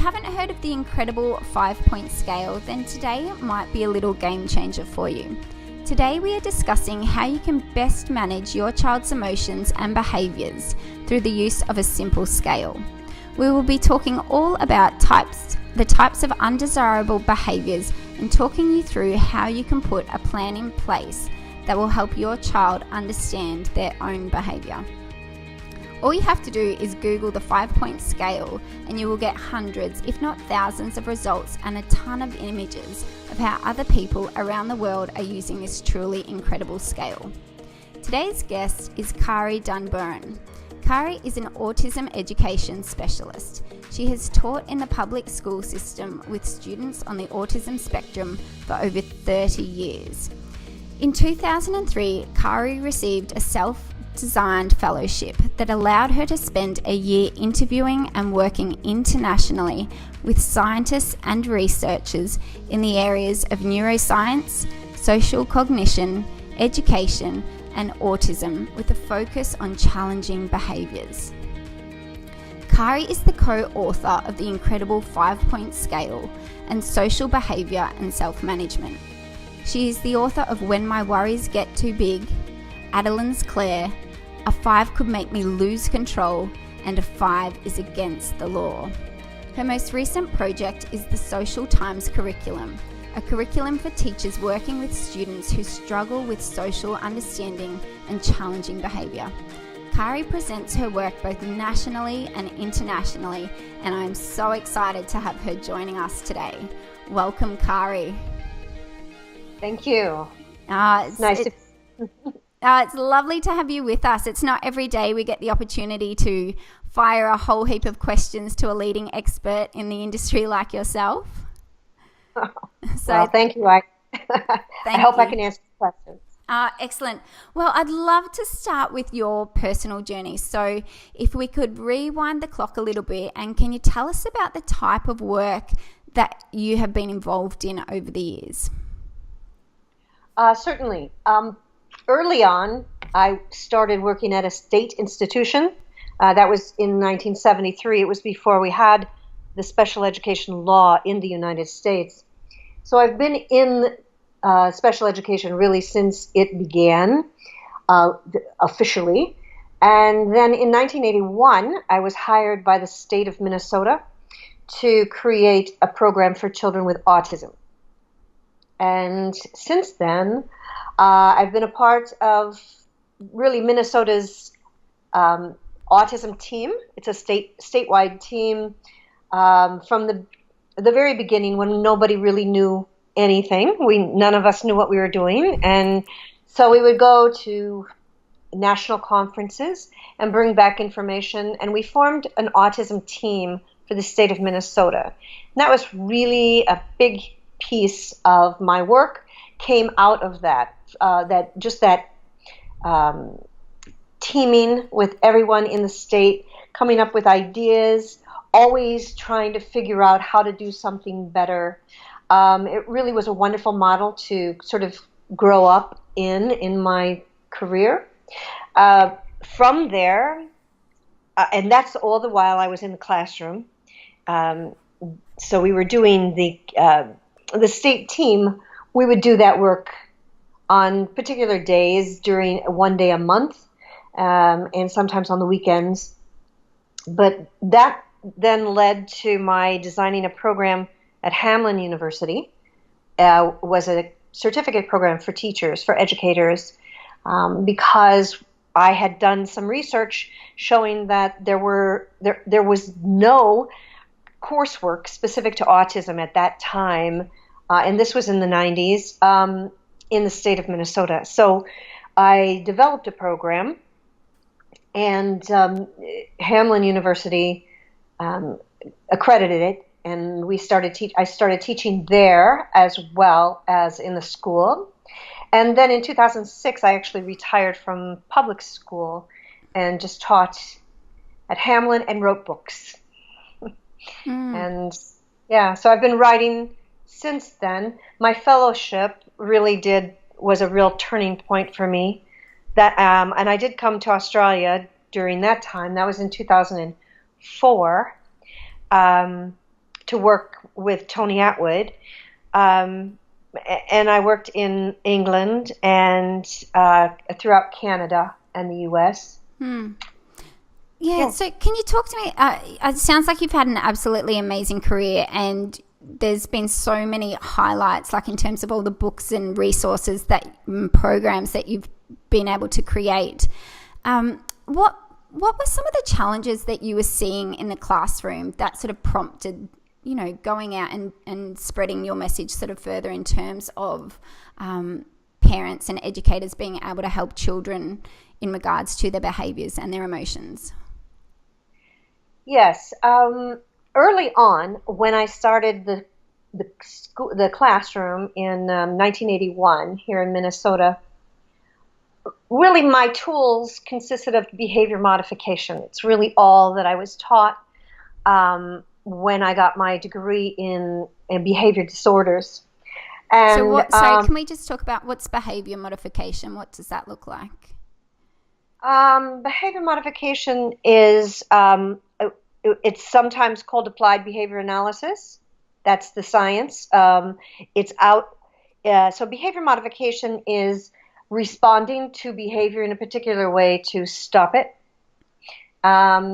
haven't heard of the incredible 5-point scale, then today might be a little game changer for you. Today we are discussing how you can best manage your child's emotions and behaviours through the use of a simple scale. We will be talking all about the types of undesirable behaviours and talking you through how you can put a plan in place that will help your child understand their own behaviour. All you have to do is Google the 5-point scale and you will get hundreds, if not thousands of results and a ton of images of how other people around the world are using this truly incredible scale. Today's guest is Kari Dunburn. Kari is an autism education specialist. She has taught in the public school system with students on the autism spectrum for over 30 years. In 2003, Kari received a self-designed fellowship that allowed her to spend a year interviewing and working internationally with scientists and researchers in the areas of neuroscience, social cognition, education, and autism with a focus on challenging behaviours. Kari is the co-author of the incredible 5-point scale and social behaviour and self-management. She is the author of When My Worries Get Too Big, Adeline's Claire, A 5 Could Make Me Lose Control, and A 5 is Against the Law. Her most recent project is the Social Times Curriculum, a curriculum for teachers working with students who struggle with social understanding and challenging behaviour. Kari presents her work both nationally and internationally, and I'm so excited to have her joining us today. Welcome, Kari. Thank you. It's lovely to have you with us. It's not every day we get the opportunity to fire a whole heap of questions to a leading expert in the industry like yourself. Thank you. I hope I can answer questions. Excellent. Well, I'd love to start with your personal journey. So if we could rewind the clock a little bit, and can you tell us about the type of work that you have been involved in over the years? Certainly. Early on, I started working at a state institution. That was in 1973. It was before we had the special education law in the United States. So I've been in special education really since it began officially. And then in 1981, I was hired by the state of Minnesota to create a program for children with autism. And since then, I've been a part of really Minnesota's autism team. It's a statewide team from the very beginning when nobody really knew anything. None of us knew what we were doing. And so we would go to national conferences and bring back information. And we formed an autism team for the state of Minnesota. And that was really a big piece of my work came out of that, teaming with everyone in the state, coming up with ideas, always trying to figure out how to do something better. It really was a wonderful model to sort of grow up in my career. From there, and that's all the while I was in the classroom. So we were doing the state team. We would do that work on particular days during one day a month, and sometimes on the weekends. But that then led to my designing a program at Hamline University. Was a certificate program for teachers, for educators, because I had done some research showing that there was no coursework specific to autism at that time, and this was in the 90s, in the state of Minnesota. So I developed a program, and Hamline University accredited it, and I started teaching there as well as in the school. And then in 2006, I actually retired from public school and just taught at Hamline and wrote books. And so I've been writing since then. My fellowship was a real turning point for me. And I did come to Australia during that time. That was in 2004. to work with Tony Atwood. Um, and I worked in England and throughout Canada and the US. Yeah, so can you talk to me? It sounds like you've had an absolutely amazing career, and there's been so many highlights, like in terms of all the books and resources programs that you've been able to create. What were some of the challenges that you were seeing in the classroom that sort of prompted, going out and spreading your message sort of further in terms of parents and educators being able to help children in regards to their behaviours and their emotions? Yes. Early on, when I started the classroom in 1981 here in Minnesota, really my tools consisted of behavior modification. It's really all that I was taught when I got my degree in behavior disorders. And can we just talk about what's behavior modification? What does that look like? Behavior modification is it's sometimes called applied behavior analysis. That's the science. It's out. So behavior modification is responding to behavior in a particular way to stop it.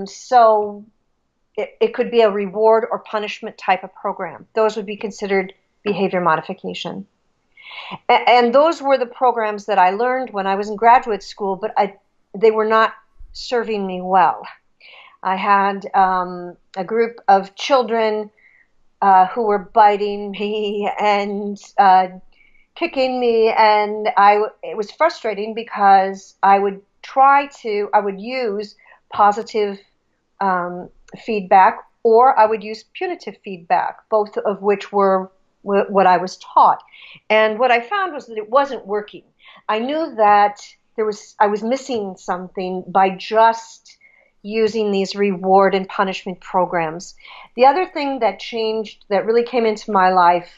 So it could be a reward or punishment type of program. Those would be considered behavior modification. And those were the programs that I learned when I was in graduate school, but they were not serving me well. I had a group of children who were biting me and kicking me, and it was frustrating because I would use positive feedback, or I would use punitive feedback, both of which were what I was taught. And what I found was that it wasn't working. I knew that I was missing something by just using these reward and punishment programs. The other thing that changed, that really came into my life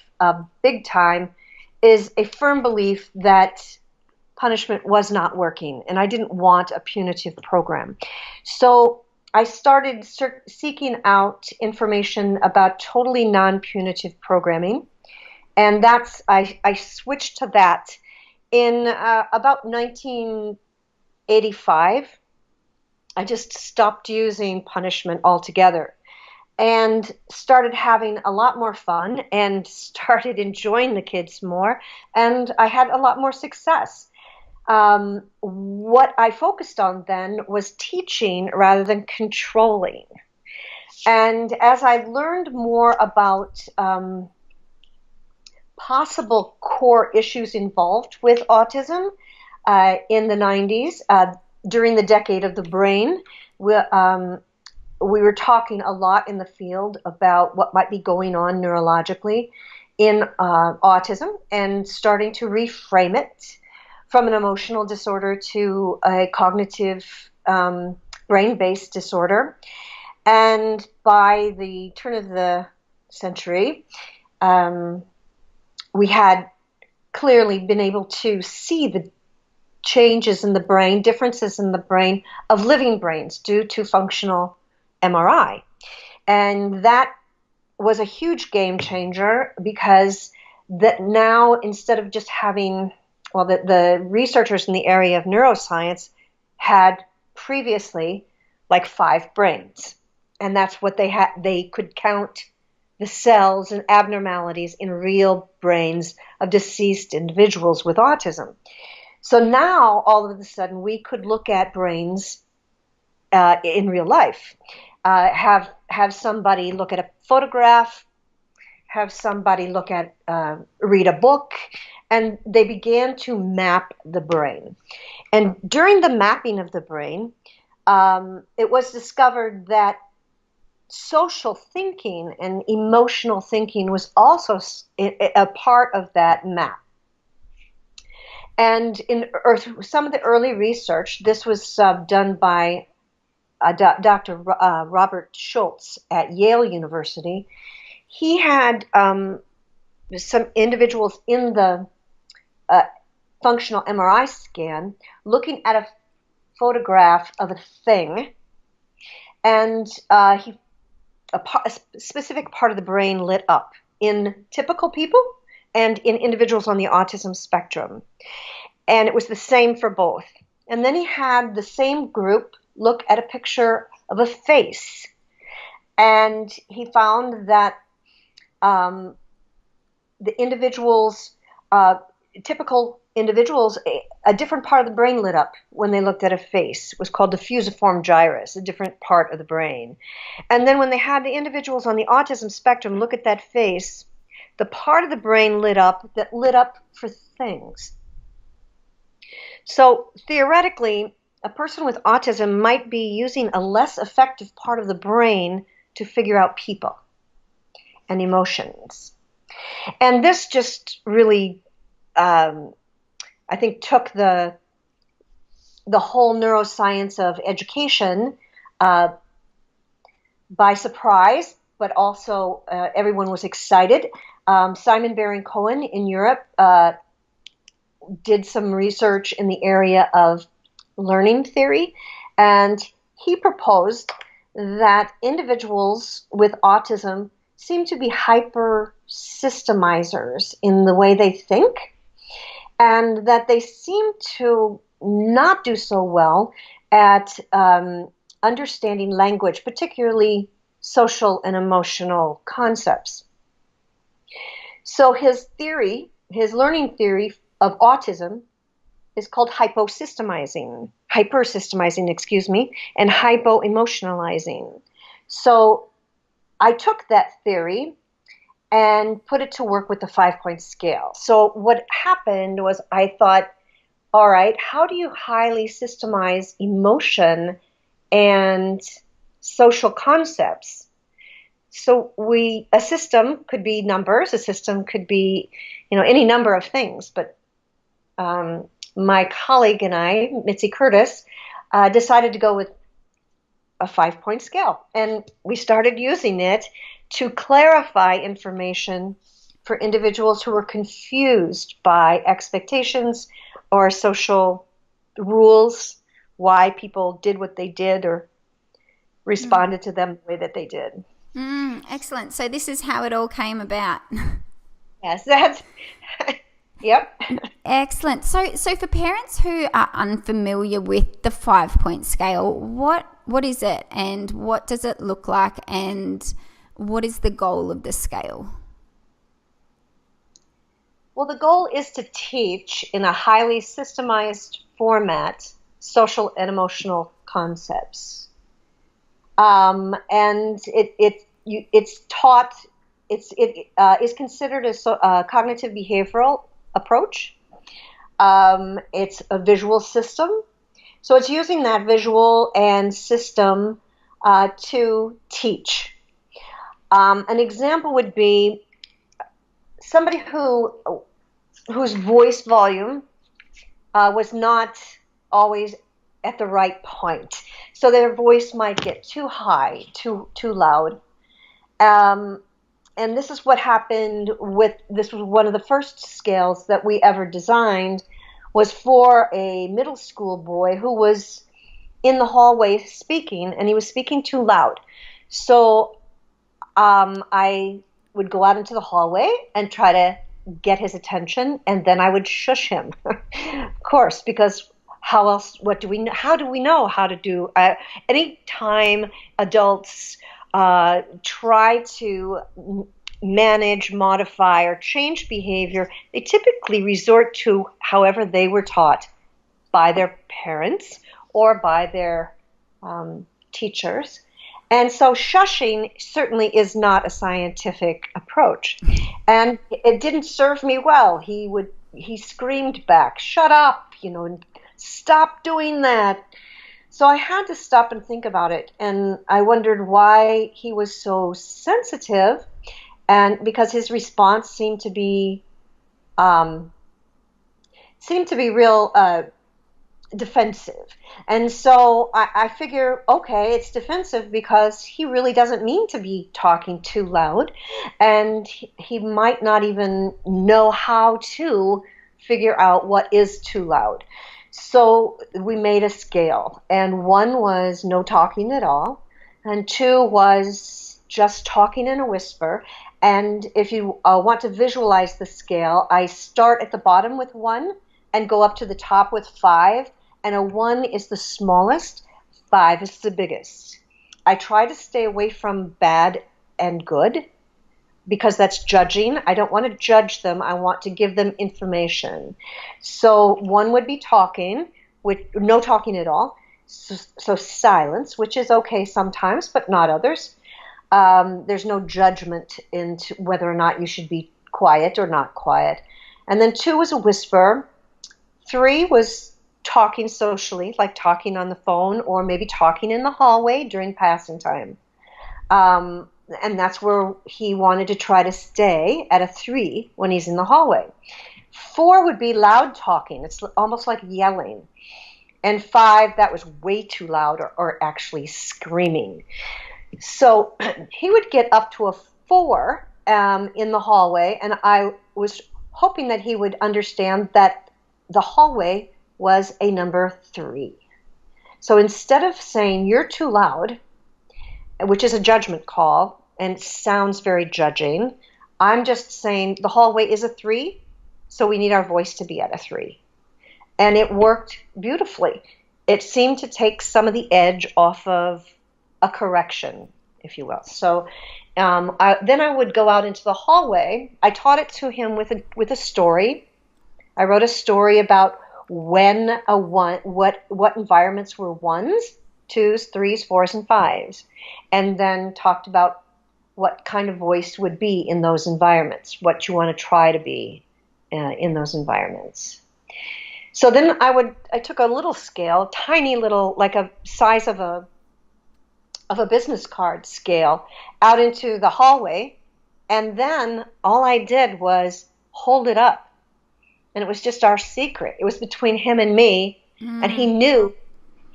big time, is a firm belief that punishment was not working, and I didn't want a punitive program. So I started seeking out information about totally non-punitive programming, and I switched to that in about 1985. I just stopped using punishment altogether and started having a lot more fun and started enjoying the kids more, and I had a lot more success. What I focused on then was teaching rather than controlling. And as I learned more about possible core issues involved with autism in the 90s, during the decade of the brain, we were talking a lot in the field about what might be going on neurologically in autism, and starting to reframe it from an emotional disorder to a cognitive brain-based disorder. And by the turn of the century, we had clearly been able to see the changes in the brain, differences in the brain of living brains due to functional MRI. And that was a huge game changer, because that now, instead of just having, the researchers in the area of neuroscience had previously like 5 brains. And that's what they had. They could count the cells and abnormalities in real brains of deceased individuals with autism. So now, all of a sudden, we could look at brains in real life. Have somebody look at a photograph, have somebody read a book, and they began to map the brain. And during the mapping of the brain, it was discovered that social thinking and emotional thinking was also a part of that map. And in some of the early research, this was done by Dr. Robert Schultz at Yale University. He had some individuals in the functional MRI scan looking at a photograph of a thing, and he a specific part of the brain lit up in typical people and in individuals on the autism spectrum. And it was the same for both. And then he had the same group look at a picture of a face. And he found that the individuals, typical individuals, a different part of the brain lit up when they looked at a face. It was called the fusiform gyrus, a different part of the brain. And then when they had the individuals on the autism spectrum look at that face, the part of the brain lit up that lit up for things. So theoretically, a person with autism might be using a less effective part of the brain to figure out people and emotions. And this just really, I think, took the whole neuroscience of education by surprise, but also everyone was excited. Simon Baron-Cohen in Europe did some research in the area of learning theory, and he proposed that individuals with autism seem to be hyper systemizers in the way they think, and that they seem to not do so well at understanding language, particularly social and emotional concepts. So his learning theory of autism is called hypersystemizing, and hypo-emotionalizing. So I took that theory and put it to work with the 5-point scale. So what happened was I thought, all right, how do you highly systemize emotion and social concepts? So a system could be numbers, a system could be, any number of things. But my colleague and I, Mitzi Curtis, decided to go with a 5-point scale. And we started using it to clarify information for individuals who were confused by expectations or social rules, why people did what they did or responded to them the way that they did. Excellent. So this is how it all came about. Yes, that's yep. Excellent. So for parents who are unfamiliar with the 5-point scale, what is it, and what does it look like, and what is the goal of the scale? Well, the goal is to teach in a highly systemized format social and emotional concepts, and it's taught. It is considered a cognitive behavioral approach. It's a visual system, so it's using that visual and system to teach. An example would be somebody whose voice volume was not always at the right point. So their voice might get too high, too loud. And this is what happened this was one of the first scales that we ever designed, was for a middle school boy who was in the hallway speaking, and he was speaking too loud. So I would go out into the hallway and try to get his attention, and then I would shush him, of course, because how do we know how to do, any time adults try to manage, modify, or change behavior, they typically resort to however they were taught by their parents or by their teachers. And so shushing certainly is not a scientific approach. And it didn't serve me well. He screamed back, "Shut up, and stop doing that." So I had to stop and think about it. And I wondered why he was so sensitive, and because his response seemed to be real defensive. And so I figure, okay, it's defensive because he really doesn't mean to be talking too loud, and he might not even know how to figure out what is too loud. So we made a scale, and 1 was no talking at all, and 2 was just talking in a whisper. And if you want to visualize the scale, I start at the bottom with 1 and go up to the top with 5. And a 1 is the smallest, 5 is the biggest. I try to stay away from bad and good because that's judging. I don't want to judge them. I want to give them information. So 1 would be talking, with no talking at all. So silence, which is okay sometimes, but not others. There's no judgment into whether or not you should be quiet or not quiet. And then 2 was a whisper. 3 was talking socially, like talking on the phone or maybe talking in the hallway during passing time. And that's where he wanted to try to stay at a 3 when he's in the hallway. 4 would be loud talking. It's almost like yelling. And 5, that was way too loud or actually screaming. So he would get up to a 4 in the hallway, and I was hoping that he would understand that the hallway was a number 3. So instead of saying, "You're too loud," which is a judgment call and sounds very judging, I'm just saying the hallway is a 3, so we need our voice to be at a 3. And it worked beautifully. It seemed to take some of the edge off of a correction, if you will. So then I would go out into the hallway. I taught it to him with a story. I wrote a story about what environments were 1s, 2s, 3s, 4s, and 5s, and then talked about what kind of voice would be in those environments, what you want to try to be in those environments. So then I took a little scale, tiny little, like a size of a business card scale, out into the hallway, and then all I did was hold it up. And it was just our secret. It was between him and me, and he knew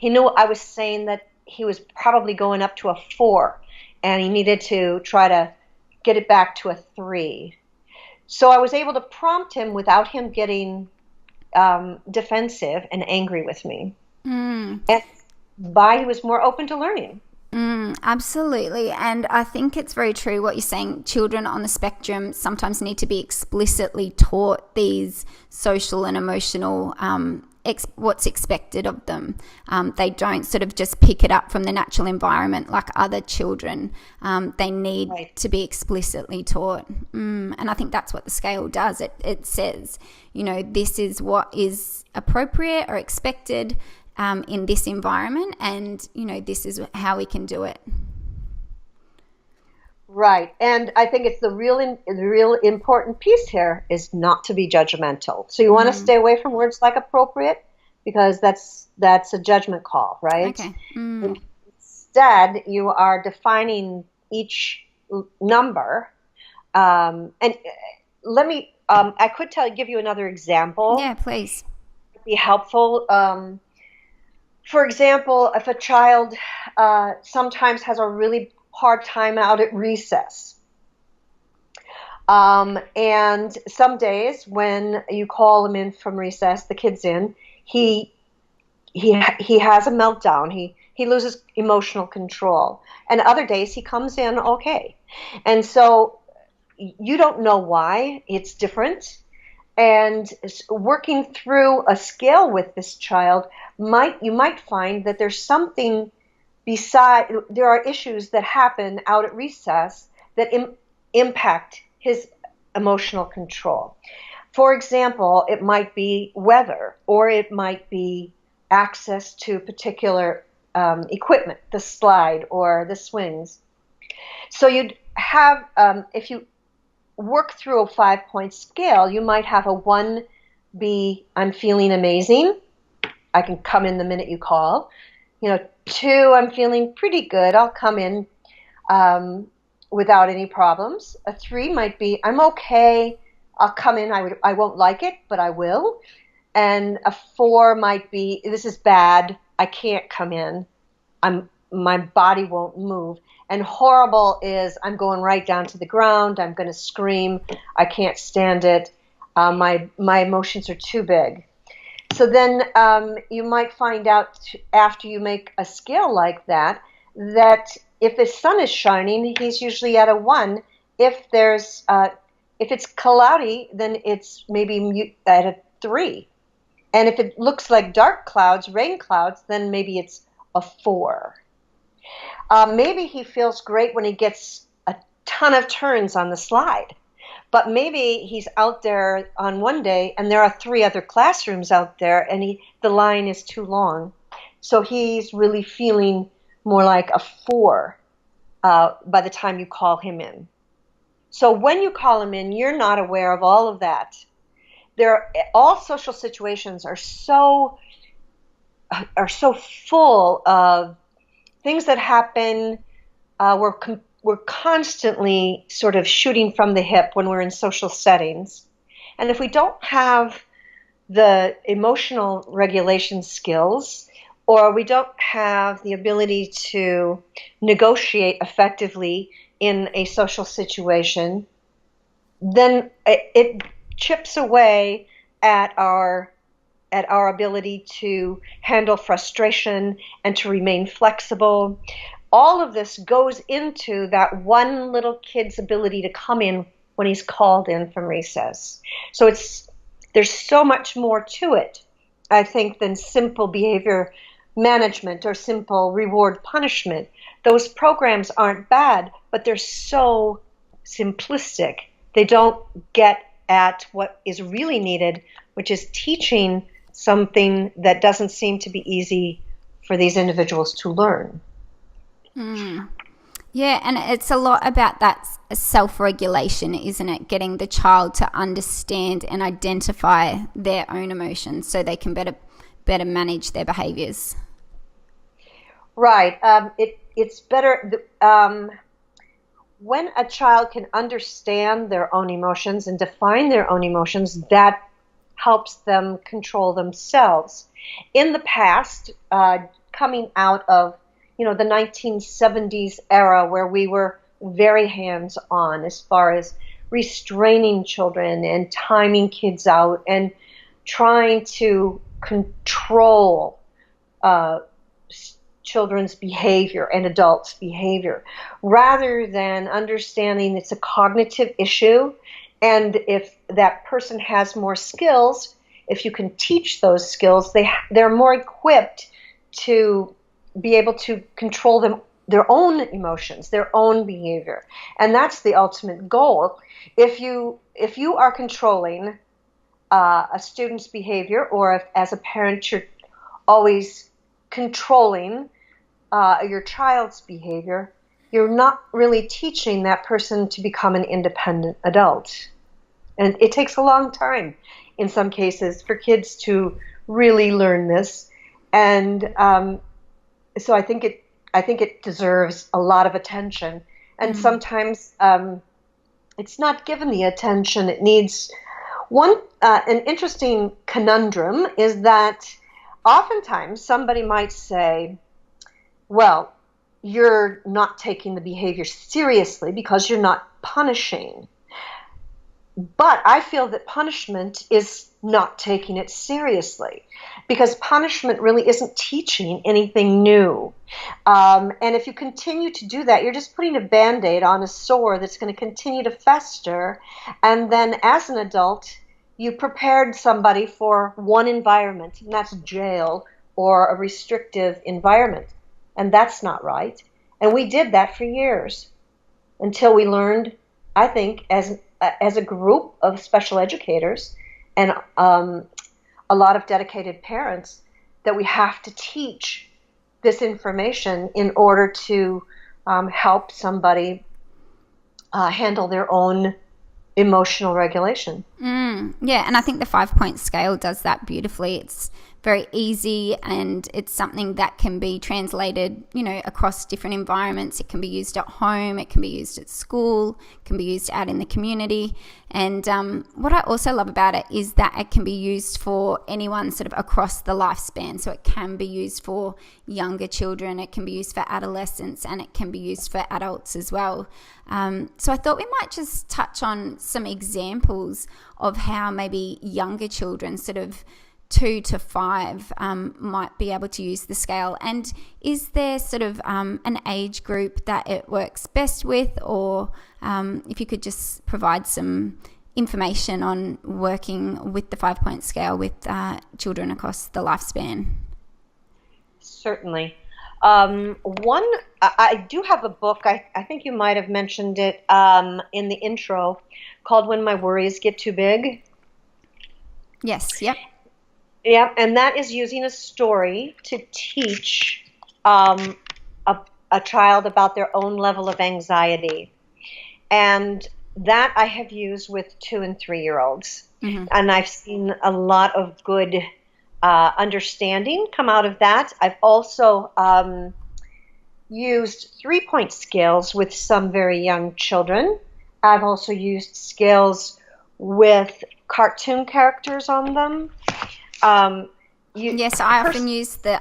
I was saying that he was probably going up to a 4, and he needed to try to get it back to a 3. So I was able to prompt him without him getting defensive and angry with me. And he was more open to learning. Absolutely. And I think it's very true what you're saying. Children on the spectrum sometimes need to be explicitly taught these social and emotional what's expected of them. They don't sort of just pick it up from the natural environment like other children. They need to be explicitly taught. And I think that's what the scale does. It says, this is what is appropriate or expected in this environment, and this is how we can do it. Right, and I think it's the real important piece here is not to be judgmental. So you want to stay away from words like appropriate, because that's a judgment call, right? Okay. Instead, you are defining each number, and let me. I could give you another example. Yeah, please. It'd be helpful. For example, if a child sometimes has a really hard time out at recess, and some days when you call him in from recess, the kid's in, he has a meltdown. He loses emotional control, and other days he comes in okay, and so you don't know why. It's different. And working through a scale with this child, you might find that there's something there are issues that happen out at recess that impact his emotional control. For example, it might be weather, or it might be access to particular equipment, the slide or the swings. So you'd have, if you work through a 5-point scale, you might have a 1 be, "I'm feeling amazing. I can come in the minute you call." 2, "I'm feeling pretty good. I'll come in without any problems." A 3 might be, "I'm okay. I'll come in. I won't like it, but I will." And a 4 might be, "This is bad. I can't come in. My body won't move." And horrible is, "I'm going right down to the ground. I'm going to scream. I can't stand it. My emotions are too big." So then you might find out after you make a scale like that if the sun is shining, he's usually at a 1. If it's cloudy, then it's maybe at a 3. And if it looks like dark clouds, rain clouds, then maybe it's a 4. Maybe he feels great when he gets a ton of turns on the slide. But maybe he's out there on one day and there are 3 other classrooms out there and the line is too long. So he's really feeling more like a 4 by the time you call him in. So when you call him in, you're not aware of all of that. All social situations are so full of things that happen. We're constantly sort of shooting from the hip when we're in social settings. And if we don't have the emotional regulation skills, or we don't have the ability to negotiate effectively in a social situation, then it chips away at our ability to handle frustration and to remain flexible. All of this goes into that one little kid's ability to come in when he's called in from recess. So there's so much more to it, I think, than simple behavior management or simple reward punishment. Those programs aren't bad, but they're so simplistic. They don't get at what is really needed, which is teaching something that doesn't seem to be easy for these individuals to learn. Yeah, and it's a lot about that self-regulation, isn't it? Getting the child to understand and identify their own emotions so they can better manage their behaviors. Right. It's better when a child can understand their own emotions and define their own emotions, that helps them control themselves. In the past, coming out of the 1970s era, where we were very hands-on as far as restraining children and timing kids out and trying to control children's behavior and adults' behavior, rather than understanding it's a cognitive issue. And if that person has more skills, if you can teach those skills, they're more equipped to be able to control their own emotions, their own behavior. And that's the ultimate goal. If you are controlling a student's behavior, or if as a parent you're always controlling your child's behavior, you're not really teaching that person to become an independent adult. And it takes a long time, in some cases, for kids to really learn this. And so I think it deserves a lot of attention. And sometimes it's not given the attention it needs. An interesting conundrum is that oftentimes somebody might say, well, you're not taking the behavior seriously because you're not punishing. But I feel that punishment is not taking it seriously, because punishment really isn't teaching anything new. And if you continue to do that, you're just putting a Band-Aid on a sore that's going to continue to fester. And then as an adult, you prepared somebody for one environment, and that's jail or a restrictive environment. And that's not right. And we did that for years until we learned, I think, as a group of special educators and a lot of dedicated parents, that we have to teach this information in order to help somebody handle their own emotional regulation. Yeah, and I think the 5-point scale does that beautifully. It's very easy, and it's something that can be translated, across different environments. It can be used at home, it can be used at school, it can be used out in the community. And what I also love about it is that it can be used for anyone sort of across the lifespan. So it can be used for younger children, it can be used for adolescents, and it can be used for adults as well. So I thought we might just touch on some examples of how maybe younger children sort of 2 to 5 might be able to use the scale. And is there sort of an age group that it works best with, or if you could just provide some information on working with the 5-point scale with children across the lifespan? Certainly. I do have a book, I think you might have mentioned it in the intro, called When My Worries Get Too Big. Yes, yep. Yeah, and that is using a story to teach a child about their own level of anxiety. And that I have used with 2 and 3-year-olds. Mm-hmm. And I've seen a lot of good understanding come out of that. I've also used 3-point scales with some very young children. I've also used scales with cartoon characters on them. Yes, I often use the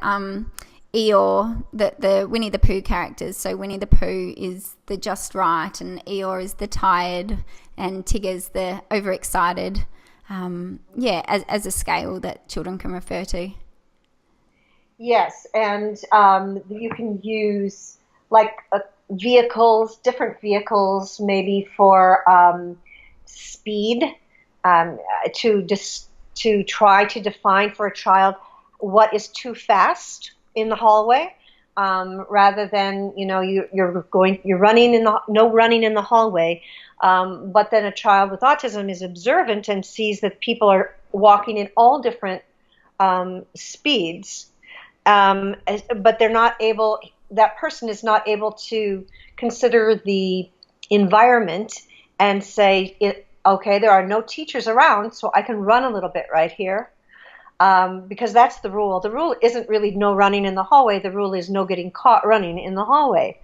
Eeyore, the Winnie the Pooh characters. So Winnie the Pooh is the just right, and Eeyore is the tired, and Tigger's the overexcited. As a scale that children can refer to. Yes, and you can use like vehicles, different vehicles, maybe for speed, to try to define for a child what is too fast in the hallway, rather than you're running no running in the hallway, but then a child with autism is observant and sees that people are walking in all different speeds, but they're not able. That person is not able to consider the environment and say, okay, there are no teachers around, so I can run a little bit right here. Because that's the rule. The rule isn't really no running in the hallway. The rule is no getting caught running in the hallway.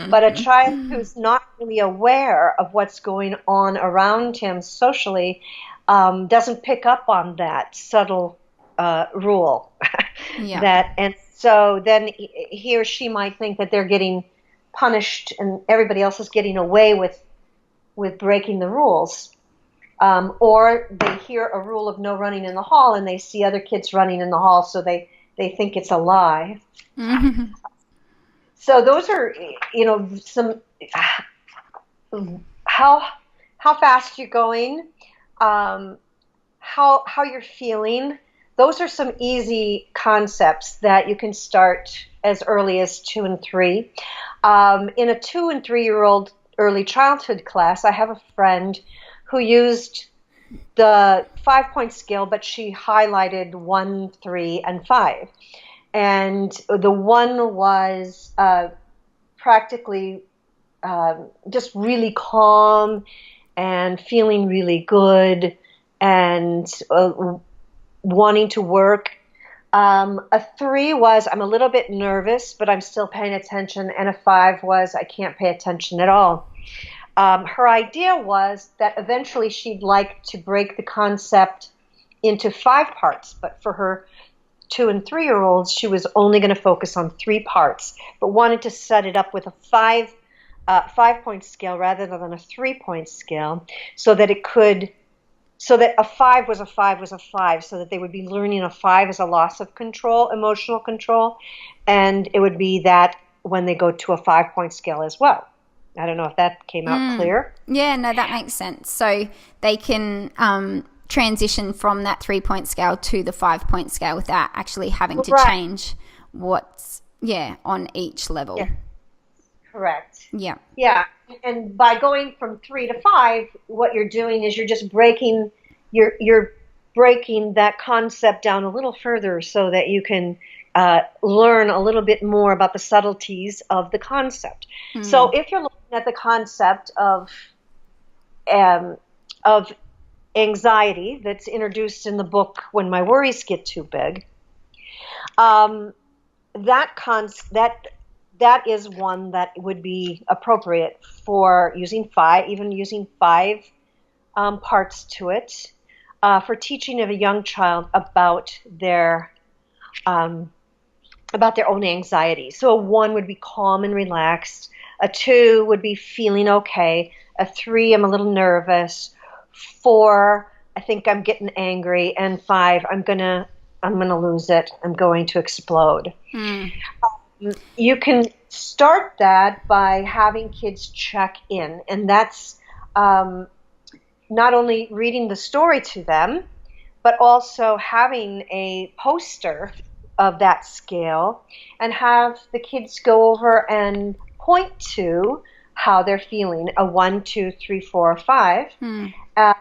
But a child who's not really aware of what's going on around him socially doesn't pick up on that subtle rule. Yeah. And so then he or she might think that they're getting punished and everybody else is getting away with breaking the rules. Or they hear a rule of no running in the hall and they see other kids running in the hall, so they think it's a lie. Mm-hmm. So those are, some how fast you're going, how you're feeling. Those are some easy concepts that you can start as early as 2 and 3. In a 2 and 3-year-old early childhood class, I have a friend who used the 5-point scale, but she highlighted 1, 3, and 5. And the 1 was practically just really calm and feeling really good and wanting to work. A 3 was, I'm a little bit nervous, but I'm still paying attention. And a 5 was, I can't pay attention at all. Her idea was that eventually she'd like to break the concept into 5 parts, but for her 2 and 3-year-olds, she was only going to focus on 3 parts, but wanted to set it up with a 5-point scale rather than a 3-point scale, so that a 5 was a 5 was a 5, so that they would be learning a 5 as a loss of control, emotional control, and it would be that when they go to a 5-point scale as well. I don't know if that came out clear. Yeah, no, that makes sense. So they can transition from that 3-point scale to the 5-point scale without actually having to change what's on each level. Yeah. Correct. Yeah. Yeah, and by going from 3 to 5, what you're doing is you're just breaking that concept down a little further so that you can learn a little bit more about the subtleties of the concept. So if you're looking at the concept of anxiety that's introduced in the book When My Worries Get Too Big, that is one that would be appropriate for using 5, even using 5 parts to it, for teaching of a young child about their own anxiety. So a 1 would be calm and relaxed. A 2 would be feeling okay. A 3, I'm a little nervous. 4, I think I'm getting angry, and 5, I'm gonna lose it. I'm going to explode. Mm. You can start that by having kids check in, and that's not only reading the story to them, but also having a poster of that scale and have the kids go over and point to how they're feeling, a 1, 2, 3, 4, 5, Mm. uh,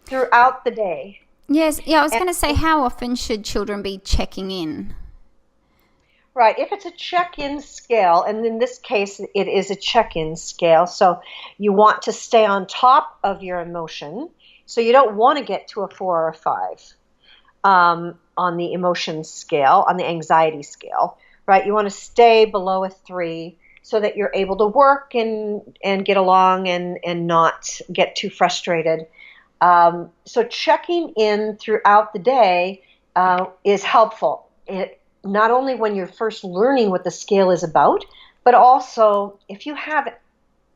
throughout the day. Yes, yeah, I was And, going to say, how often should children be checking in? right, if it's a check-in scale, and in this case it is a check-in scale, so you want to stay on top of your emotion, so you don't want to get to a 4 or a 5. On the emotion scale, on the anxiety scale, right? You want to stay below a 3 so that you're able to work and get along and not get too frustrated. So checking in throughout the day is helpful. Not only when you're first learning what the scale is about, but also if you have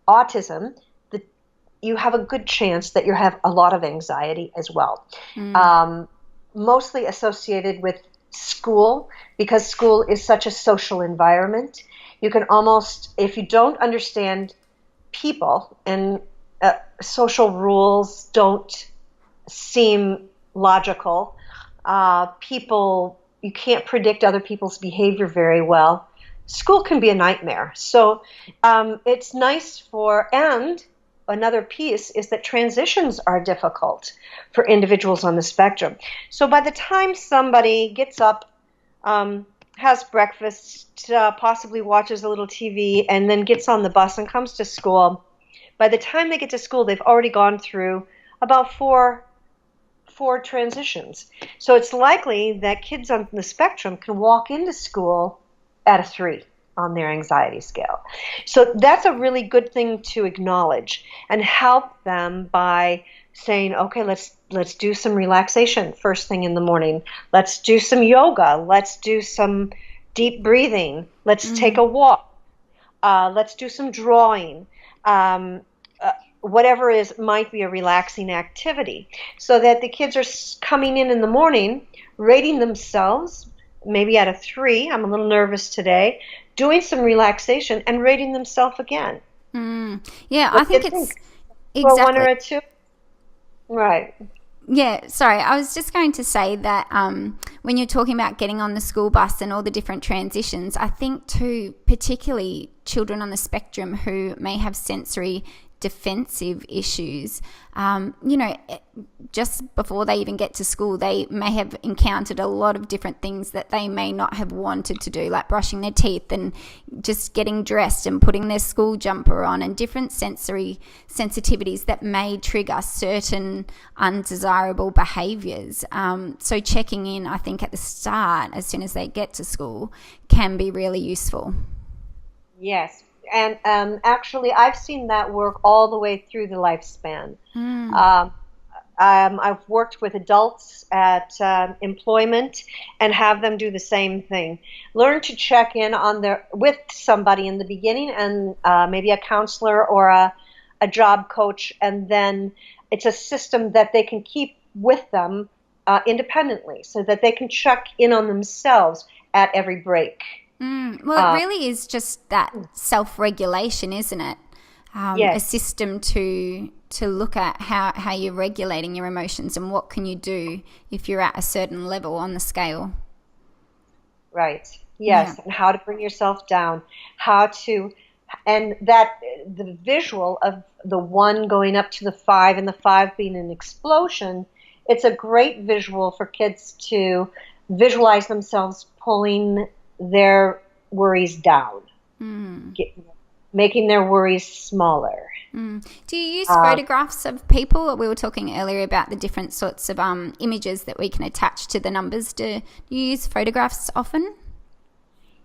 autism, you have a good chance that you have a lot of anxiety as well. Um, Mostly associated with school, because school is such a social environment. You can almost, if you don't understand people and social rules don't seem logical, people, you can't predict other people's behavior very well. School can be a nightmare. So it's nice and another piece is that transitions are difficult for individuals on the spectrum. So by the time somebody gets up, has breakfast, possibly watches a little TV, and then gets on the bus and comes to school, by the time they get to school, they've already gone through about four transitions. So it's likely that kids on the spectrum can walk into school at a 3 on their anxiety scale. So that's a really good thing to acknowledge and help them by saying, okay, let's do some relaxation first thing in the morning. Let's do some yoga. Let's do some deep breathing. Let's take a walk. Let's do some drawing. Whatever might be a relaxing activity, so that the kids are coming in the morning, rating themselves, maybe at a 3, I'm a little nervous today, doing some relaxation and rating themselves again. Yeah, What I do you think it's Well, 1 or exactly. a 2? Right. Yeah, sorry. I was just going to say that when you're talking about getting on the school bus and all the different transitions, I think too, particularly children on the spectrum who may have sensory defensive issues, just before they even get to school, they may have encountered a lot of different things that they may not have wanted to do, like brushing their teeth and just getting dressed and putting their school jumper on, and different sensory sensitivities that may trigger certain undesirable behaviours. So checking in, I think, at the start, as soon as they get to school, can be really useful. Yes. And actually, I've seen that work all the way through the lifespan. I've worked with adults at employment and have them do the same thing. Learn to check in with somebody in the beginning, and maybe a counselor or a job coach, and then it's a system that they can keep with them independently, so that they can check in on themselves at every break. Well, it really is just that self-regulation, isn't it? A Yes. system to look at how you're regulating your emotions and what can you do if you're at a certain level on the scale. Right. Yeah. Yes. And how to bring yourself down, and the visual of the 1 going up to the 5 and the 5 being an explosion, it's a great visual for kids to visualize themselves pulling their worries down, making their worries smaller. Do you use photographs of people? We were talking earlier about the different sorts of images that we can attach to the numbers. Do you use photographs often?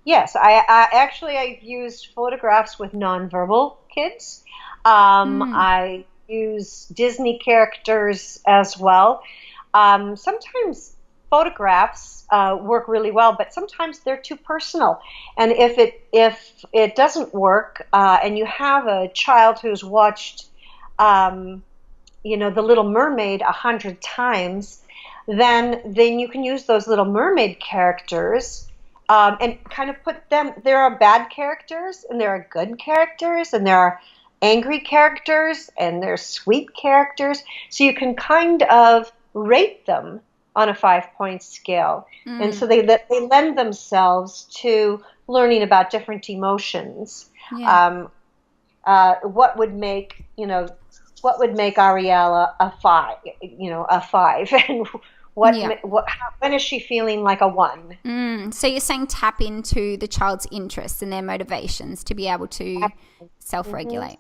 Yes, I've used photographs with nonverbal kids. I use Disney characters as well. Sometimes photographs work really well, but sometimes they're too personal. And if it doesn't work, and you have a child who's watched the Little Mermaid 100 times, then you can use those Little Mermaid characters and kind of put them. There are bad characters, and there are good characters, and there are angry characters, and there are sweet characters. So you can kind of rate them on a 5-point scale, and so they lend themselves to learning about different emotions. Yeah. What would make Ariella a 5? A 5, and Yeah. when is she feeling like a 1? So you're saying tap into the child's interests and their motivations to be able to self-regulate.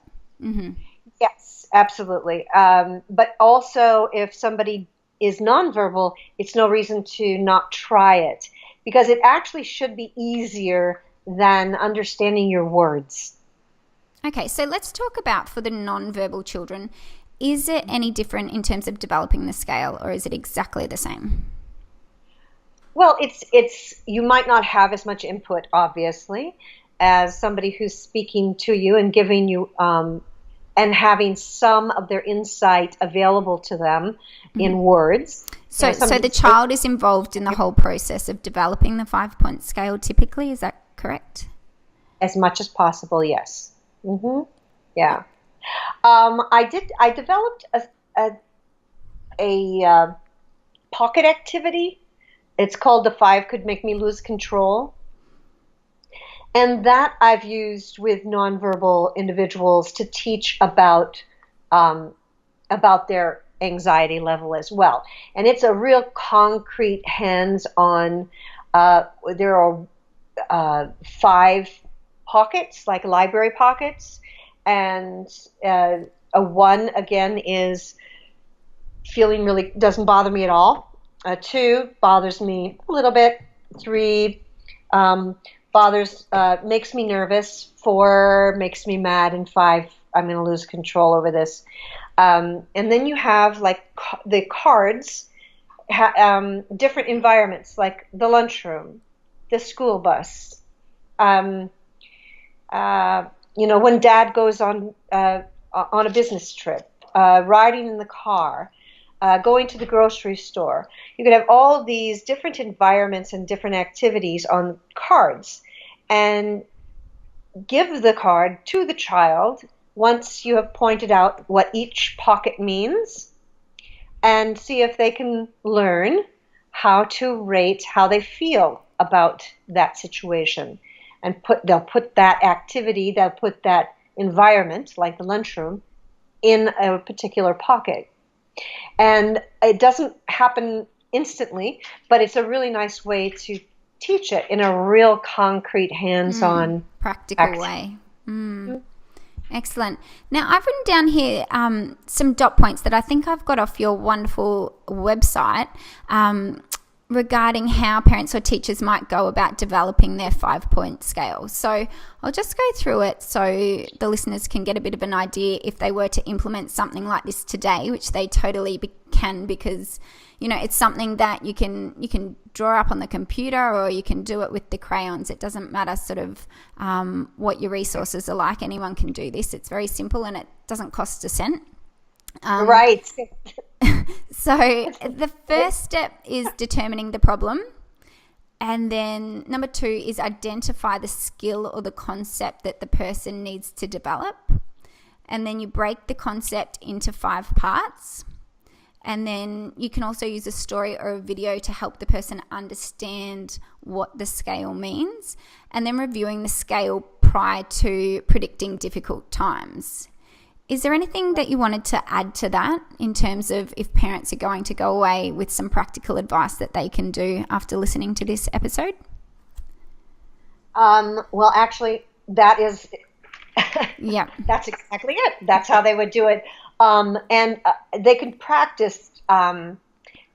Yes, absolutely. But also, if somebody is nonverbal, it's no reason to not try it, because it actually should be easier than understanding your words. Okay, so let's talk about for the nonverbal children. Is it any different in terms of developing the scale, or is it exactly the same? Well, it's you might not have as much input, obviously, as somebody who's speaking to you and giving you and having some of their insight available to them in words. So the child is involved in the whole process of developing the 5-point scale typically, is that correct? As much as possible, yes. Yeah. I developed a pocket activity. It's called The 5 Could Make Me Lose Control. And that I've used with nonverbal individuals to teach about their anxiety level as well. And it's a real concrete, hands-on. There are 5 pockets, like library pockets, and a 1 again is feeling really doesn't bother me at all. 2 bothers me a little bit. 3 bothers makes me nervous. 4 makes me mad, and 5 I'm going to lose control over this. And then you have like the cards, different environments like the lunchroom, the school bus. When Dad goes on a business trip, riding in the car, going to the grocery store. You could have all these different environments and different activities on cards, and give the card to the child once you have pointed out what each pocket means, and see if they can learn how to rate how they feel about that situation. And they'll put that activity, they'll put that environment, like the lunchroom, in a particular pocket. And it doesn't happen instantly, but it's a really nice way to teach it in a real concrete, hands-on, practical way. Excellent. Now, I've written down here some dot points that I think I've got off your wonderful website regarding how parents or teachers might go about developing their 5-point scale. So I'll just go through it so the listeners can get a bit of an idea if they were to implement something like this today, which they totally can, because it's something that you can draw up on the computer, or you can do it with the crayons. It doesn't matter sort of what your resources are like. Anyone can do this. It's very simple and it doesn't cost a cent. Right. So the first step is determining the problem. And then number 2 is identify the skill or the concept that the person needs to develop. And then you break the concept into 5 parts. And then you can also use a story or a video to help the person understand what the scale means. And then reviewing the scale prior to predicting difficult times. Is there anything that you wanted to add to that in terms of if parents are going to go away with some practical advice that they can do after listening to this episode? Well, actually, that is, yeah, that's exactly it. That's how they would do it. And they can practice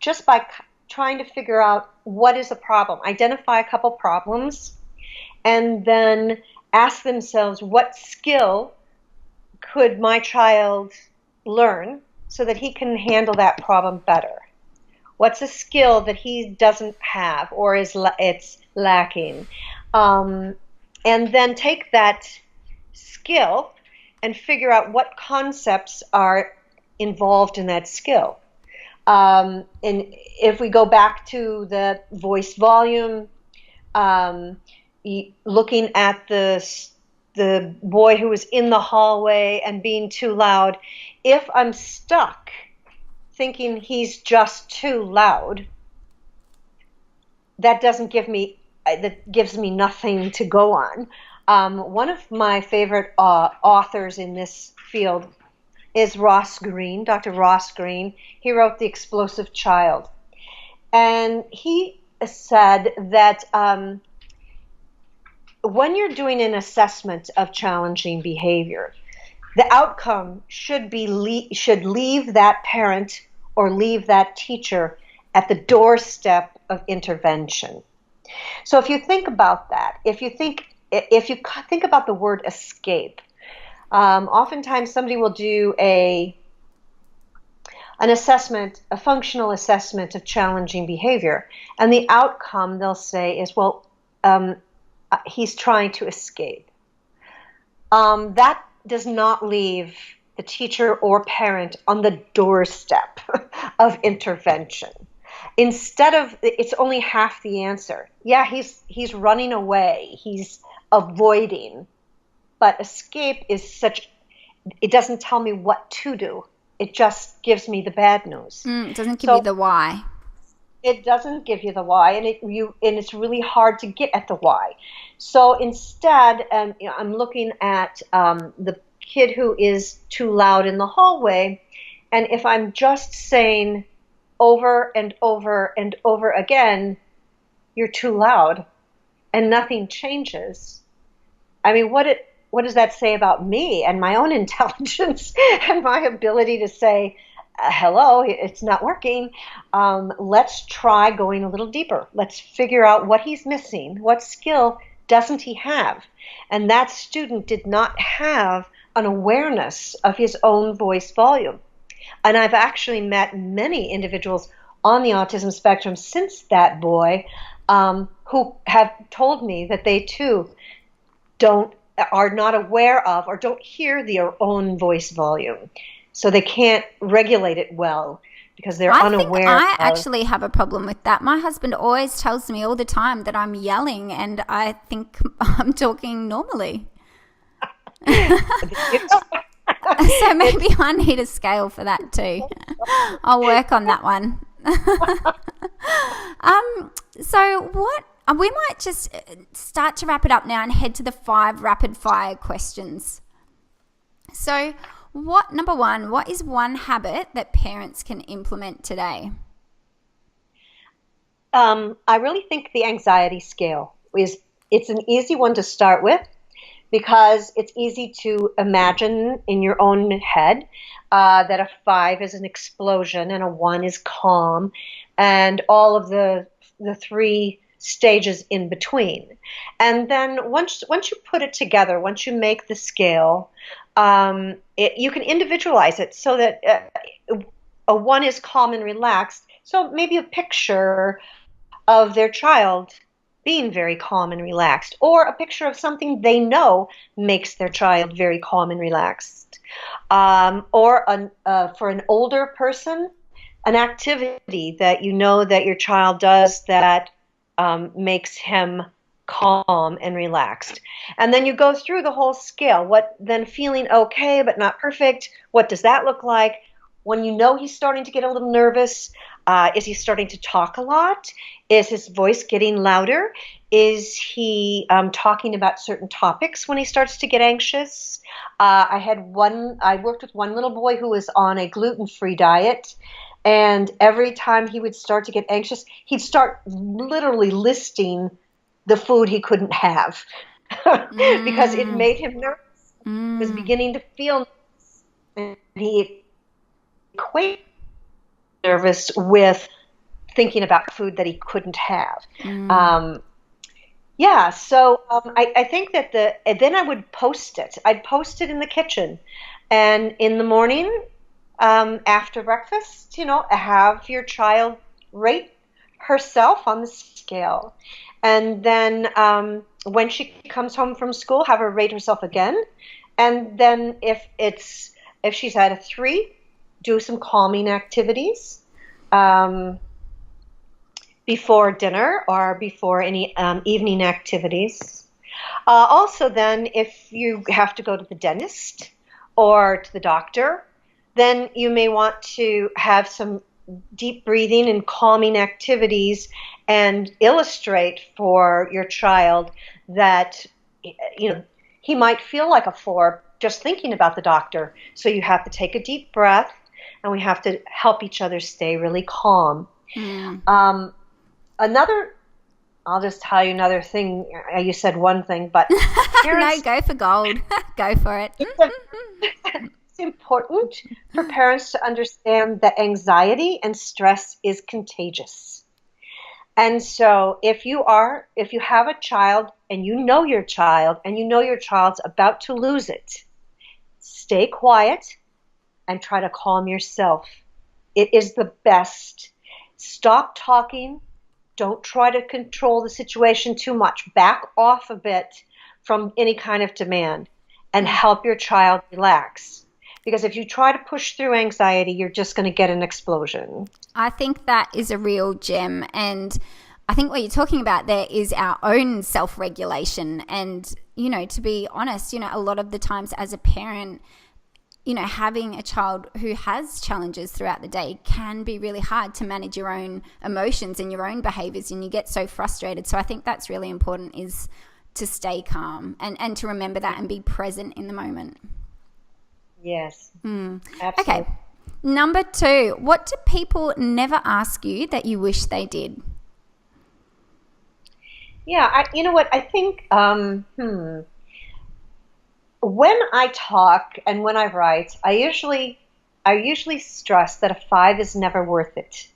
just by trying to figure out what is the problem. Identify a couple problems, and then ask themselves, what skill could my child learn so that he can handle that problem better? What's a skill that he doesn't have or it's lacking? And then take that skill and figure out what concepts are involved in that skill. And if we go back to the voice volume, looking at the boy who was in the hallway and being too loud, if I'm stuck thinking he's just too loud, that gives me nothing to go on. One of my favorite authors in this field is Dr. Ross Greene. He wrote The Explosive Child. And he said that when you're doing an assessment of challenging behavior, the outcome should leave that parent or leave that teacher at the doorstep of intervention. So if you think about that, if you think about the word escape, oftentimes somebody will do an assessment, a functional assessment of challenging behavior, and the outcome they'll say is, well, he's trying to escape. That does not leave the teacher or parent on the doorstep of intervention. Instead of, it's only half the answer. Yeah, he's running away, he's avoiding, but escape is it doesn't tell me what to do. It just gives me the bad news. It doesn't give you the why. It doesn't give you the why, and it's really hard to get at the why. So instead, I'm looking at the kid who is too loud in the hallway, and if I'm just saying over and over and over again, "You're too loud," and nothing changes, I mean, what does that say about me and my own intelligence and my ability to say, hello, it's not working. Let's try going a little deeper. Let's figure out what he's missing. What skill doesn't he have? And that student did not have an awareness of his own voice volume. And I've actually met many individuals on the autism spectrum since that boy who have told me that they too are not aware of or don't hear their own voice volume. So they can't regulate it well because they're unaware. I actually have a problem with that. My husband always tells me all the time that I'm yelling, and I think I'm talking normally. So maybe I need a scale for that too. I'll work on that one. So we might just start to wrap it up now and head to the 5 rapid fire questions. So number 1, what is one habit that parents can implement today? I really think the anxiety scale it's an easy one to start with because it's easy to imagine in your own head that a 5 is an explosion and a 1 is calm and all of the 3 stages in between. And then once you put it together, once you make the scale, you can individualize it so that a 1 is calm and relaxed. So maybe a picture of their child being very calm and relaxed, or a picture of something they know makes their child very calm and relaxed. Or for an older person, an activity that you know that your child does that makes him calm and relaxed. And then you go through the whole scale. Then feeling okay but not perfect, what does that look like? When you know he's starting to get a little nervous, is he starting to talk a lot? Is his voice getting louder? Is he talking about certain topics when he starts to get anxious? I worked with one little boy who was on a gluten-free diet, and every time he would start to get anxious, he'd start literally listing the food he couldn't have because it made him nervous. He was beginning to feel nervous, and he equated nervous with thinking about food that he couldn't have. So I think that then I would post it. I'd post it in the kitchen, and in the morning after breakfast, have your child rate herself on the scale. And then when she comes home from school, have her rate herself again. And then if she's at a 3, do some calming activities before dinner or before any evening activities. Also, then, if you have to go to the dentist or to the doctor, then you may want to have some deep breathing and calming activities and illustrate for your child that, he might feel like a 4 just thinking about the doctor. So you have to take a deep breath, and we have to help each other stay really calm. I'll just tell you another thing. You said one thing, but no, go for gold. Go for it. It's important for parents to understand that anxiety and stress is contagious. And so if you have a child and you know your child and you know your child's about to lose it, stay quiet and try to calm yourself. It is the best. Stop talking. Don't try to control the situation too much. Back off a bit from any kind of demand and help your child relax. Because if you try to push through anxiety, you're just going to get an explosion. I think that is a real gem. And I think what you're talking about there is our own self-regulation. And, to be honest, a lot of the times as a parent, having a child who has challenges throughout the day can be really hard to manage your own emotions and your own behaviors, and you get so frustrated. So I think that's really important, is to stay calm and to remember that and be present in the moment. Yes. Absolutely. Okay. Number 2, what do people never ask you that you wish they did? Yeah, you know what? I think when I talk and when I write, I usually stress that a 5 is never worth it.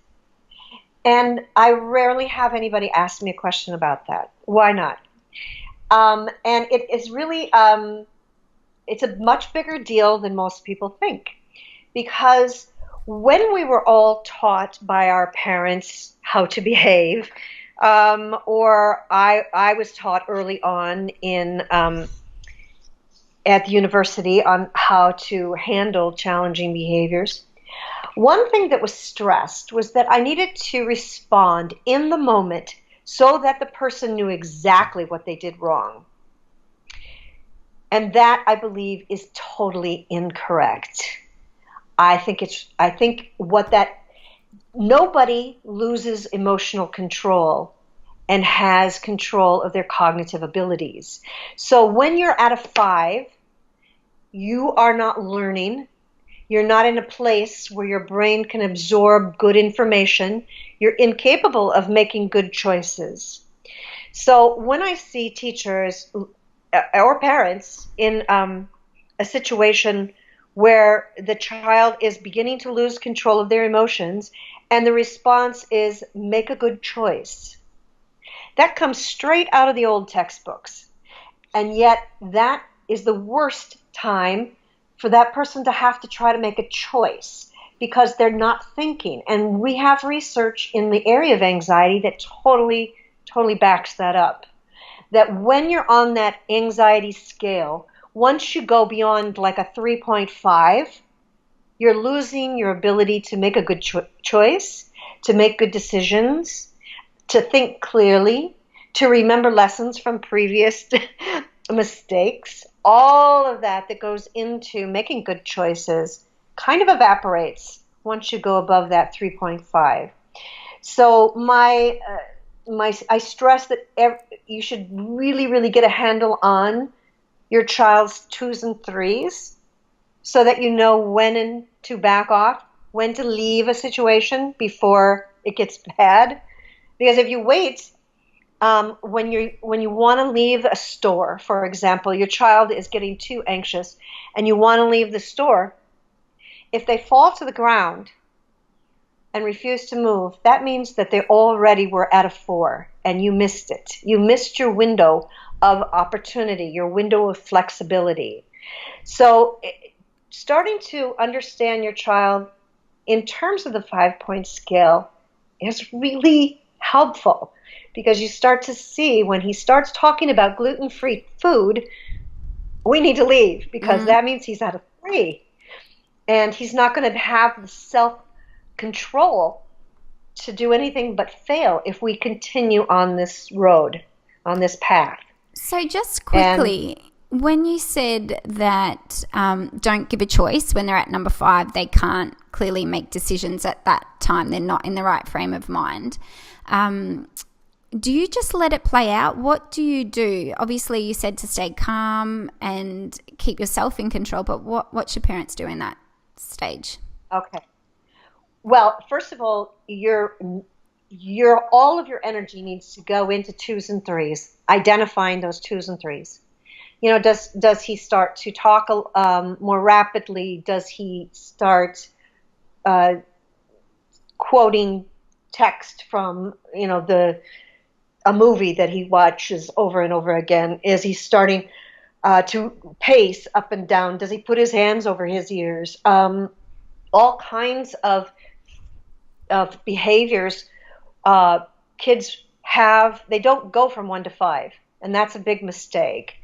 And I rarely have anybody ask me a question about that. Why not? And it is really, it's a much bigger deal than most people think. Because when we were all taught by our parents how to behave, or I was taught early on at the university on how to handle challenging behaviors, one thing that was stressed was that I needed to respond in the moment so that the person knew exactly what they did wrong. And that, I believe, is totally incorrect. I think nobody loses emotional control and has control of their cognitive abilities. So when you're at a 5, you are not learning. You're not in a place where your brain can absorb good information. You're incapable of making good choices. So when I see teachers or parents in a situation where the child is beginning to lose control of their emotions and the response is make a good choice, that comes straight out of the old textbooks. And yet that is the worst time for that person to have to try to make a choice because they're not thinking. And we have research in the area of anxiety that totally backs that up. That when you're on that anxiety scale, once you go beyond like a 3.5, you're losing your ability to make a good choice, to make good decisions, to think clearly, to remember lessons from previous mistakes. All of that goes into making good choices kind of evaporates once you go above that 3.5. So I stress that you should really get a handle on your child's 2s and 3s so that you know when to back off, when to leave a situation before it gets bad. Because if you wait, when you want to leave a store, for example, your child is getting too anxious and you want to leave the store, if they fall to the ground and refuse to move, that means that they already were at a 4 and you missed it. You missed your window of opportunity, your window of flexibility. So starting to understand your child in terms of the 5-point scale is really helpful because you start to see when he starts talking about gluten-free food, we need to leave because that means he's at a 3. And he's not going to have the self-control to do anything but fail if we continue on this road, on this path. So just quickly, when you said that don't give a choice when they're at number 5, they can't clearly make decisions at that time. They're not in the right frame of mind. Do you just let it play out? What do you do? Obviously, you said to stay calm and keep yourself in control, but what should parents do in that stage? Okay. Well, first of all, all of your energy needs to go into 2s and 3s, identifying those 2s and 3s. Does he start to talk more rapidly? Does he start quoting text from a movie that he watches over and over again? Is he starting to pace up and down? Does he put his hands over his ears? All kinds of behaviors kids have. They don't go from 1 to 5, and that's a big mistake.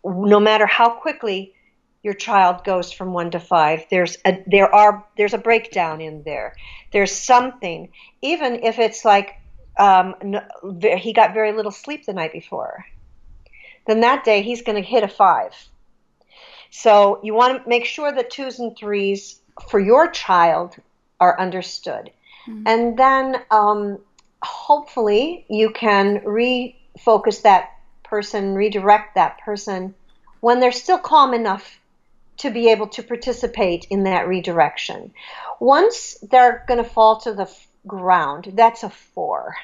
No matter how quickly your child goes from 1 to 5, there's a breakdown in there. There's something, even if it's like he got very little sleep the night before, then that day he's going to hit a 5. So you want to make sure that 2s and 3s for your child are understood. Mm-hmm. And then hopefully you can refocus that person, redirect that person when they're still calm enough to be able to participate in that redirection. Once they're going to fall to the ground, that's a 4.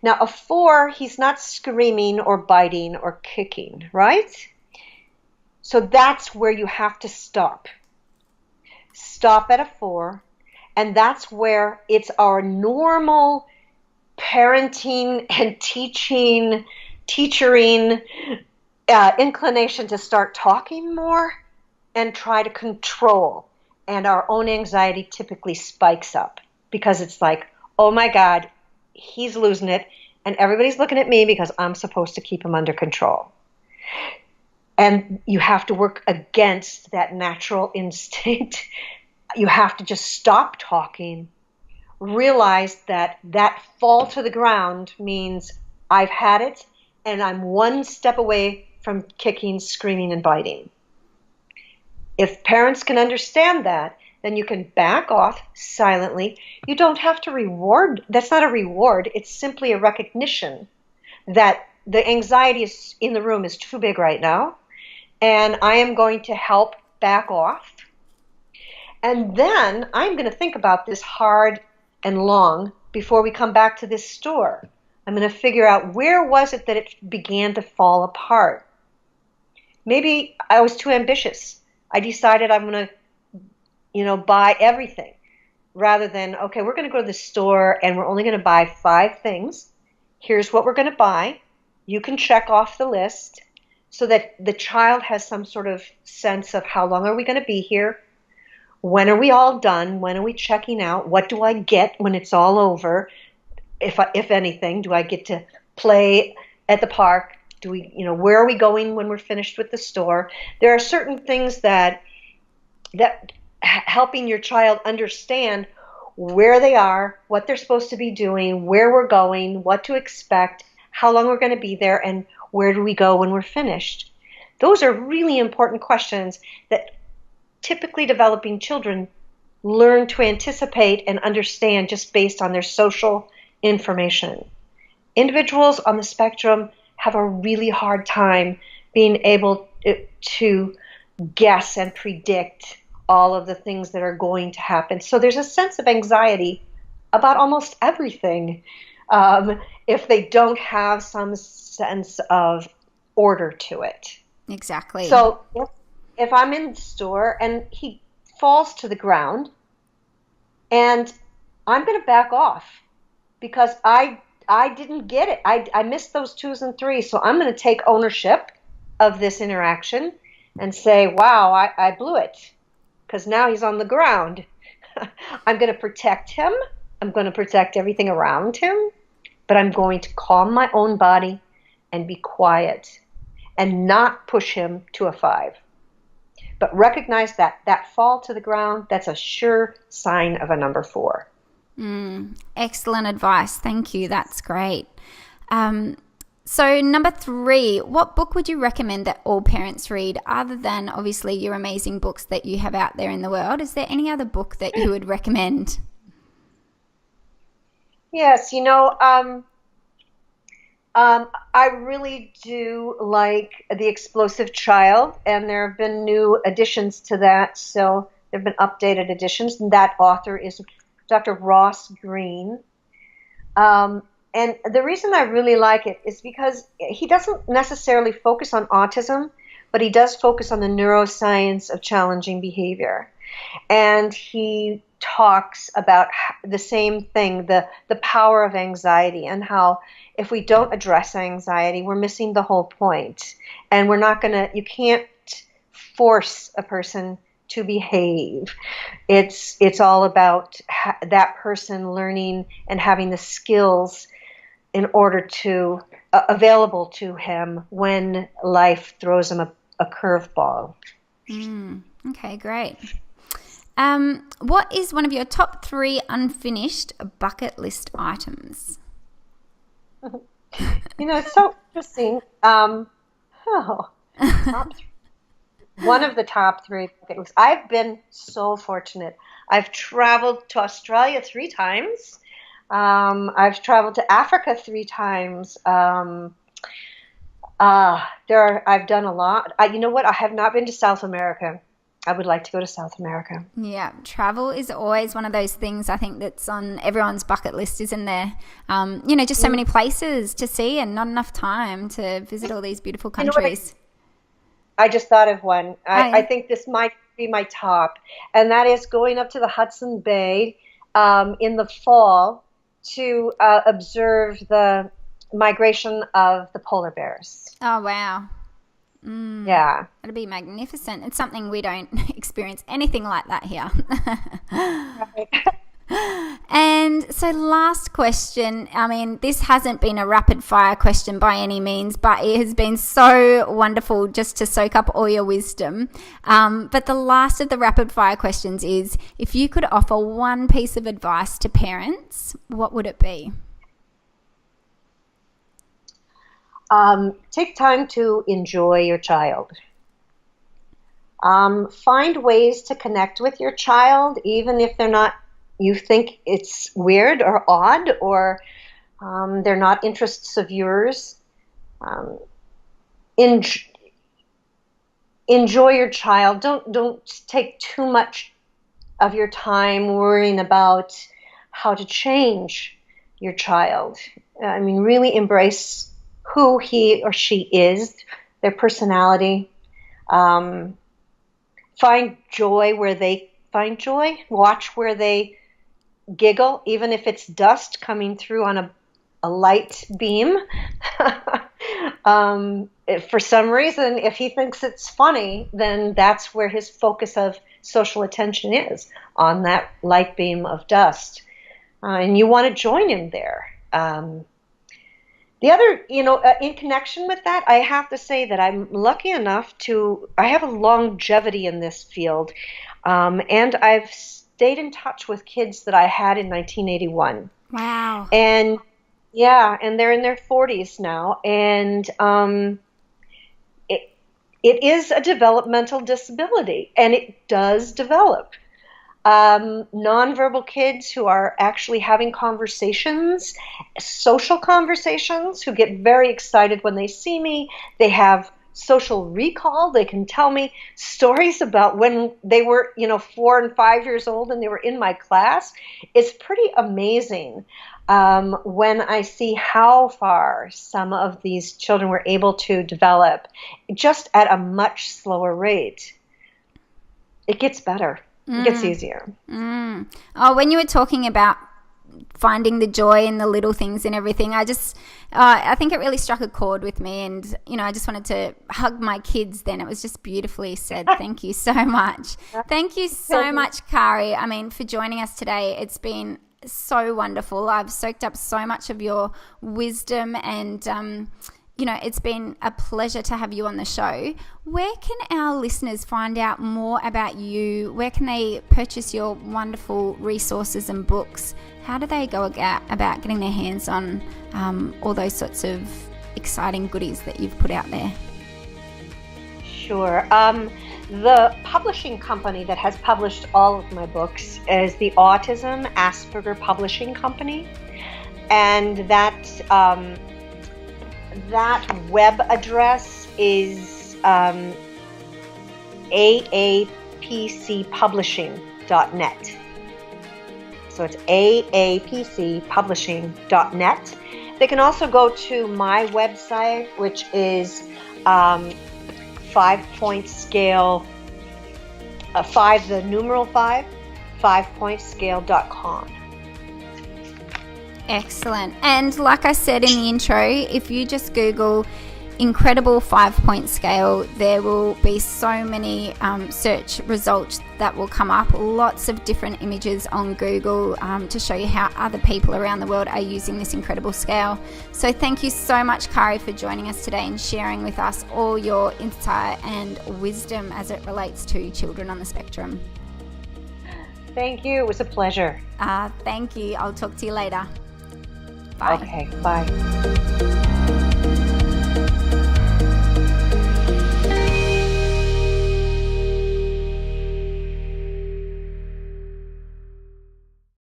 Now, a 4, he's not screaming or biting or kicking, right? So that's where you have to stop. Stop at a 4, and that's where it's our normal parenting and teachering inclination to start talking more and try to control. And our own anxiety typically spikes up because it's like, oh my God, he's losing it, and everybody's looking at me because I'm supposed to keep him under control. And you have to work against that natural instinct. You have to just stop talking, realize that fall to the ground means I've had it, and I'm 1 step away from kicking, screaming, and biting. If parents can understand that, then you can back off silently. You don't have to reward. That's not a reward. It's simply a recognition that the anxiety in the room is too big right now, and I am going to help back off. And then I'm going to think about this hard and long before we come back to this store. I'm going to figure out, where was it that it began to fall apart? Maybe I was too ambitious. I decided I'm going to, buy everything, rather than, okay, we're going to go to the store and we're only going to buy 5 things. Here's what we're going to buy. You can check off the list so that the child has some sort of sense of, how long are we going to be here? When are we all done? When are we checking out? What do I get when it's all over? If anything, do I get to play at the park? Where are we going when we're finished with the store? There are certain things that helping your child understand where they are, what they're supposed to be doing, where we're going, what to expect, how long we're going to be there, and where do we go when we're finished. Those are really important questions that typically developing children learn to anticipate and understand just based on their social information. Individuals on the spectrum have a really hard time being able to guess and predict all of the things that are going to happen. So there's a sense of anxiety about almost everything if they don't have some sense of order to it. Exactly. So if I'm in the store and he falls to the ground, and I'm going to back off because I didn't get it. I missed those 2s and 3s. So I'm going to take ownership of this interaction and say, wow, I blew it, because now he's on the ground. I'm going to protect him. I'm going to protect everything around him, but I'm going to calm my own body and be quiet and not push him to a 5. But recognize that fall to the ground, that's a sure sign of a number 4. Excellent advice. Thank you. That's great. So number 3, what book would you recommend that all parents read other than obviously your amazing books that you have out there in the world? Is there any other book that you would recommend? Yes, I really do like The Explosive Child, and there have been new additions to that. So there have been updated editions, and that author is Dr. Ross Green. And the reason I really like it is because he doesn't necessarily focus on autism, but he does focus on the neuroscience of challenging behavior. And he talks about the same thing, the power of anxiety, and how if we don't address anxiety, we're missing the whole point. And you can't force a person to behave. It's all about that person learning and having the skills in order to available to him when life throws him a curveball. Okay, great. What is one of your top 3 unfinished bucket list items? It's so interesting. One of the top 3 bucket lists. I've been so fortunate. I've traveled to Australia 3 times. I've traveled to Africa 3 times. I've done a lot. You know what? I have not been to South America. I would like to go to South America. Yeah, travel is always one of those things I think that's on everyone's bucket list, isn't there? Just so many places to see and not enough time to visit all these beautiful countries. I just thought of one. I think this might be my top, and that is going up to the Hudson Bay in the fall to observe the migration of the polar bears. Oh, wow. Yeah. It'll be magnificent. It's something we don't experience anything like that here. Right. And so last question, this hasn't been a rapid fire question by any means, but it has been so wonderful just to soak up all your wisdom. But the last of the rapid fire questions is, if you could offer one piece of advice to parents, what would it be? Take time to enjoy your child. Find ways to connect with your child, even if you think it's weird or odd, or they're not interests of yours. Enjoy your child. Don't take too much of your time worrying about how to change your child. Really embrace who he or she is, their personality. Find joy where they find joy. Watch where they giggle, even if it's dust coming through on a light beam. For some reason, if he thinks it's funny, then that's where his focus of social attention is, on that light beam of dust. And you want to join him there. The other, in connection with that, I have to say that I'm lucky enough I have a longevity in this field, and I've stayed in touch with kids that I had in 1981. Wow. And and they're in their 40s now, and it is a developmental disability, and it does develop. Nonverbal kids who are actually having conversations, social conversations, who get very excited when they see me. They have social recall. They can tell me stories about when they were, 4 and 5 years old and they were in my class. It's pretty amazing when I see how far some of these children were able to develop, just at a much slower rate. It gets better. It gets easier. Oh, when you were talking about finding the joy in the little things and everything, I think it really struck a chord with me, and I just wanted to hug my kids then. It was just beautifully said. Thank you so much. Thank you so much, Kari, for joining us today. It's been so wonderful. I've soaked up so much of your wisdom and it's been a pleasure to have you on the show. Where can our listeners find out more about you? Where can they purchase your wonderful resources and books? How do they go about getting their hands on all those sorts of exciting goodies that you've put out there? Sure. The publishing company that has published all of my books is the Autism Asperger Publishing Company. And that web address is aapcpublishing.net. So it's aapcpublishing.net. They can also go to my website, which is 5-point scale, 5, the numeral 5, 5pointscale.com. Excellent. And like I said in the intro, if you just Google incredible 5-point scale, there will be so many search results that will come up. Lots of different images on Google to show you how other people around the world are using this incredible scale. So thank you so much, Kari, for joining us today and sharing with us all your insight and wisdom as it relates to children on the spectrum. Thank you. It was a pleasure. Thank you. I'll talk to you later. Bye. Okay, bye.